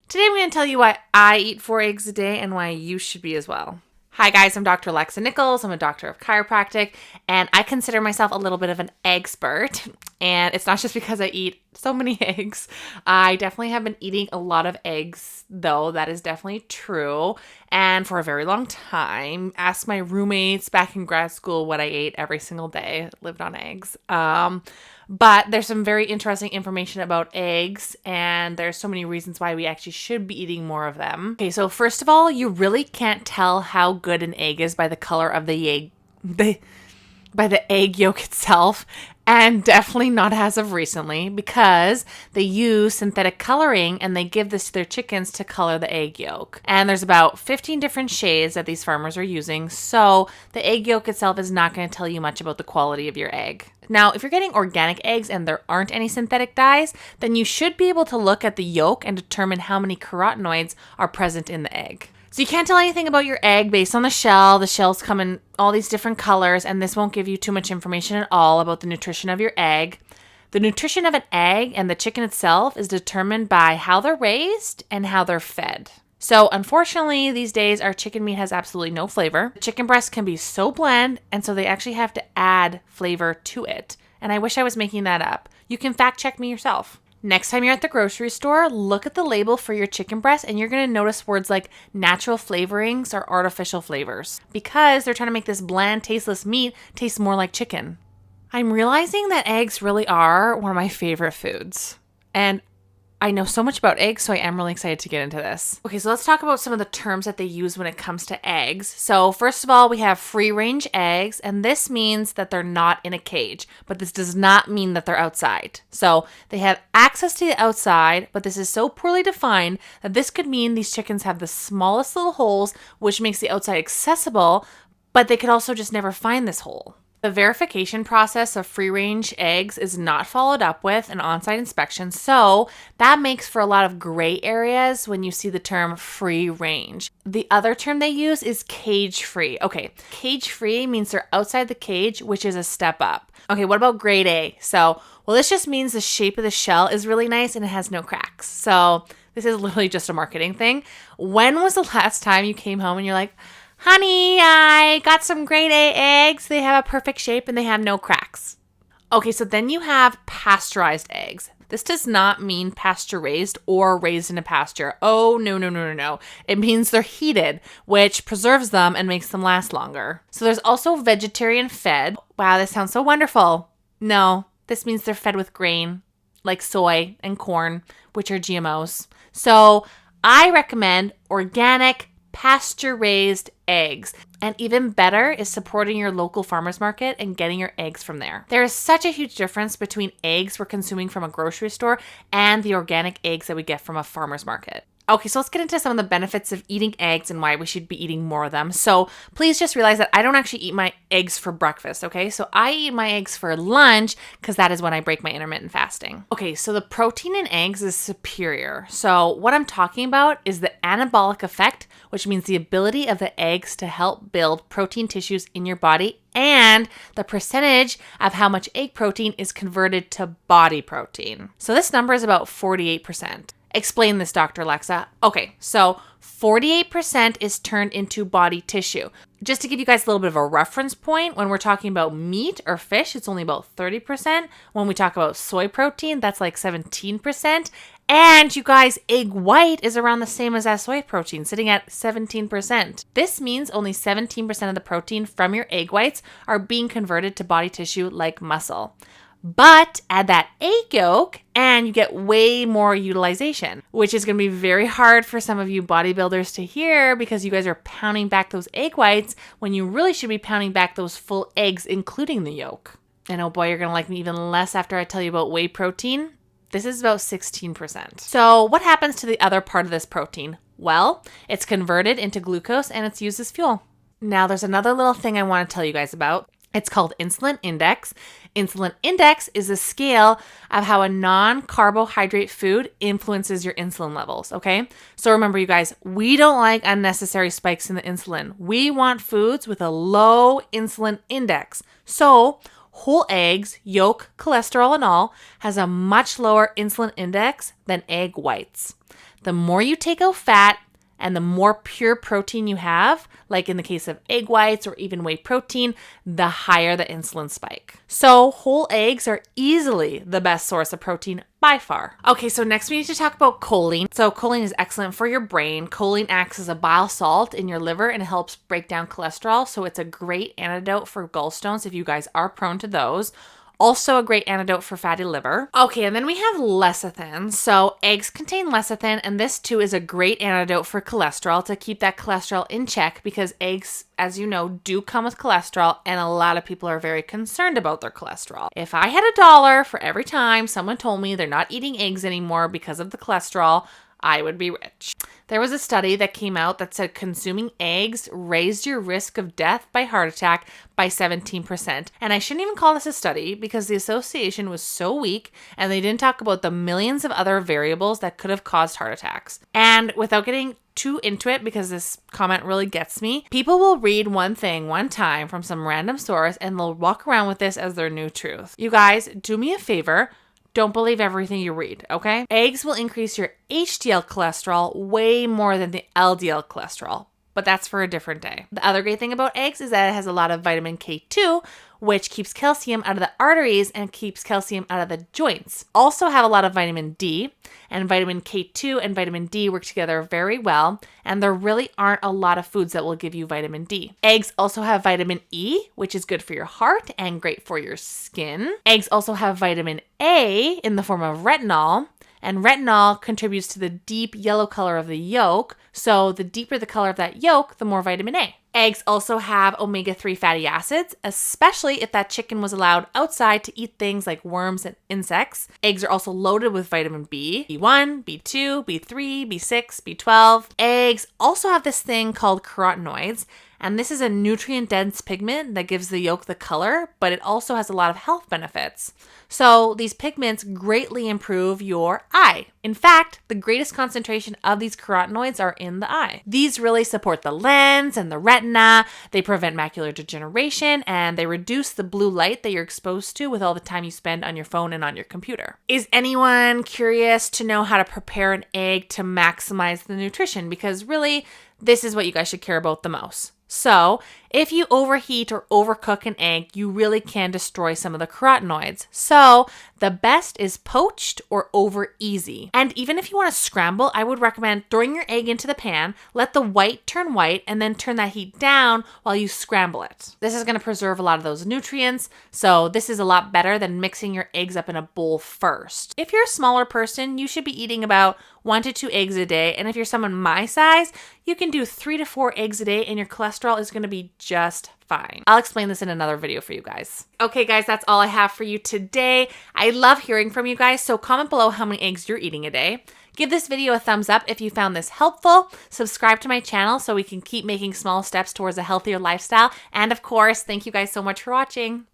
Today I'm going to tell you why I eat 4 eggs a day and why you should be as well. Hi guys, I'm Dr. Alexa Nichols. I'm a doctor of chiropractic, and I consider myself a little bit of an egg-spert. And it's not just because I eat so many eggs. I definitely have been eating a lot of eggs, though. That is definitely true. And for a very long time, asked my roommates back in grad school what I ate every single day. Lived on eggs. But there's some very interesting information about eggs, and there's so many reasons why we actually should be eating more of them. Okay, so first of all, you really can't tell how good an egg is by the color of the egg, by the egg yolk itself, and definitely not as of recently, because they use synthetic coloring and they give this to their chickens to color the egg yolk. And there's about 15 different shades that these farmers are using, so the egg yolk itself is not going to tell you much about the quality of your egg. Now, if you're getting organic eggs and there aren't any synthetic dyes, then you should be able to look at the yolk and determine how many carotenoids are present in the egg. So you can't tell anything about your egg based on the shell. The shells come in all these different colors, and this won't give you too much information at all about the nutrition of your egg. The nutrition of an egg and the chicken itself is determined by how they're raised and how they're fed. So unfortunately, these days, our chicken meat has absolutely no flavor. Chicken breast can be so bland, and so they actually have to add flavor to it. And I wish I was making that up. You can fact check me yourself. Next time you're at the grocery store, look at the label for your chicken breast, and you're going to notice words like natural flavorings or artificial flavors, because they're trying to make this bland, tasteless meat taste more like chicken. I'm realizing that eggs really are one of my favorite foods. And I know so much about eggs, so I am really excited to get into this. Okay, so let's talk about some of the terms that they use when it comes to eggs. So first of all, we have free-range eggs, and this means that they're not in a cage, but this does not mean that they're outside. So they have access to the outside, but this is so poorly defined that this could mean these chickens have the smallest little holes, which makes the outside accessible, but they could also just never find this hole. The verification process of free-range eggs is not followed up with an on-site inspection, so that makes for a lot of gray areas when you see the term free-range. The other term they use is cage-free. Okay, cage-free means they're outside the cage, which is a step up. Okay, what about grade A? So, well, this just means the shape of the shell is really nice and it has no cracks. So, this is literally just a marketing thing. When was the last time you came home and you're like, honey, I got some grade A eggs. They have a perfect shape and they have no cracks. Okay, so then you have pasteurized eggs. This does not mean pasture-raised or raised in a pasture. Oh, no. It means they're heated, which preserves them and makes them last longer. So there's also vegetarian fed. Wow, this sounds so wonderful. No, this means they're fed with grain, like soy and corn, which are GMOs. So I recommend organic pasture-raised eggs. And even better is supporting your local farmer's market and getting your eggs from there. There is such a huge difference between eggs we're consuming from a grocery store and the organic eggs that we get from a farmer's market. Okay, so let's get into some of the benefits of eating eggs and why we should be eating more of them. So please just realize that I don't actually eat my eggs for breakfast, okay? So I eat my eggs for lunch because that is when I break my intermittent fasting. Okay, so the protein in eggs is superior. So what I'm talking about is the anabolic effect, which means the ability of the eggs to help build protein tissues in your body, and the percentage of how much egg protein is converted to body protein. So this number is about 48%. Explain this, Dr. Alexa. Okay, so 48% is turned into body tissue. Just to give you guys a little bit of a reference point, when we're talking about meat or fish, it's only about 30%. When we talk about soy protein, that's like 17%. And you guys, egg white is around the same as that soy protein, sitting at 17%. This means only 17% of the protein from your egg whites are being converted to body tissue like muscle. But add that egg yolk and you get way more utilization, which is going to be very hard for some of you bodybuilders to hear because you guys are pounding back those egg whites when you really should be pounding back those full eggs, including the yolk. And oh boy, you're going to like me even less after I tell you about whey protein. This is about 16%. So what happens to the other part of this protein? Well, it's converted into glucose and it's used as fuel. Now there's another little thing I want to tell you guys about. It's called insulin index. Insulin index is a scale of how a non-carbohydrate food influences your insulin levels, okay? So remember, you guys, we don't like unnecessary spikes in the insulin. We want foods with a low insulin index. So whole eggs, yolk, cholesterol, and all, has a much lower insulin index than egg whites. the more you take out fat and the more pure protein you have, like in the case of egg whites or even whey protein, the higher the insulin spike. So whole eggs are easily the best source of protein by far. Okay, so next we need to talk about choline. So choline is excellent for your brain. Choline acts as a bile salt in your liver and it helps break down cholesterol. So it's a great antidote for gallstones if you guys are prone to those. Also a great antidote for fatty liver. Okay, and then we have lecithin. So eggs contain lecithin, and this too is a great antidote for cholesterol to keep that cholesterol in check because eggs, as you know, do come with cholesterol, and a lot of people are very concerned about their cholesterol. If I had $1 for every time someone told me they're not eating eggs anymore because of the cholesterol, I would be rich. There was a study that came out that said consuming eggs raised your risk of death by heart attack by 17%. And I shouldn't even call this a study because the association was so weak and they didn't talk about the millions of other variables that could have caused heart attacks. And without getting too into it, because this comment really gets me, people will read one thing one time from some random source and they'll walk around with this as their new truth. You guys, do me a favor. Don't believe everything you read, okay? Eggs will increase your HDL cholesterol way more than the LDL cholesterol, but that's for a different day. The other great thing about eggs is that it has a lot of vitamin K2, which keeps calcium out of the arteries and keeps calcium out of the joints. Also have a lot of vitamin D, and vitamin K2 and vitamin D work together very well, and there really aren't a lot of foods that will give you vitamin D. Eggs also have vitamin E, which is good for your heart and great for your skin. Eggs also have vitamin A in the form of retinol, and retinol contributes to the deep yellow color of the yolk, so the deeper the color of that yolk, the more vitamin A. Eggs also have omega-3 fatty acids, especially if that chicken was allowed outside to eat things like worms and insects. Eggs are also loaded with vitamin B, B1, B2, B3, B6, B12. Eggs also have this thing called carotenoids, and this is a nutrient-dense pigment that gives the yolk the color, but it also has a lot of health benefits. So these pigments greatly improve your eye. In fact, the greatest concentration of these carotenoids are in the eye. These really support the lens and the retina. They prevent macular degeneration, and they reduce the blue light that you're exposed to with all the time you spend on your phone and on your computer. Is anyone curious to know how to prepare an egg to maximize the nutrition? Because really, this is what you guys should care about the most. So, if you overheat or overcook an egg, you really can destroy some of the carotenoids. So, the best is poached or over easy. And even if you want to scramble, I would recommend throwing your egg into the pan, let the white turn white, and then turn that heat down while you scramble it. This is going to preserve a lot of those nutrients, so this is a lot better than mixing your eggs up in a bowl first. If you're a smaller person, you should be eating about 1 to 2 eggs a day, and if you're someone my size, you can do 3 to 4 eggs a day, and your cholesterol is going to be just fine. I'll explain this in another video for you guys. Okay, guys, that's all I have for you today. I love hearing from you guys, so comment below how many eggs you're eating a day. Give this video a thumbs up if you found this helpful. Subscribe to my channel so we can keep making small steps towards a healthier lifestyle. And of course, thank you guys so much for watching.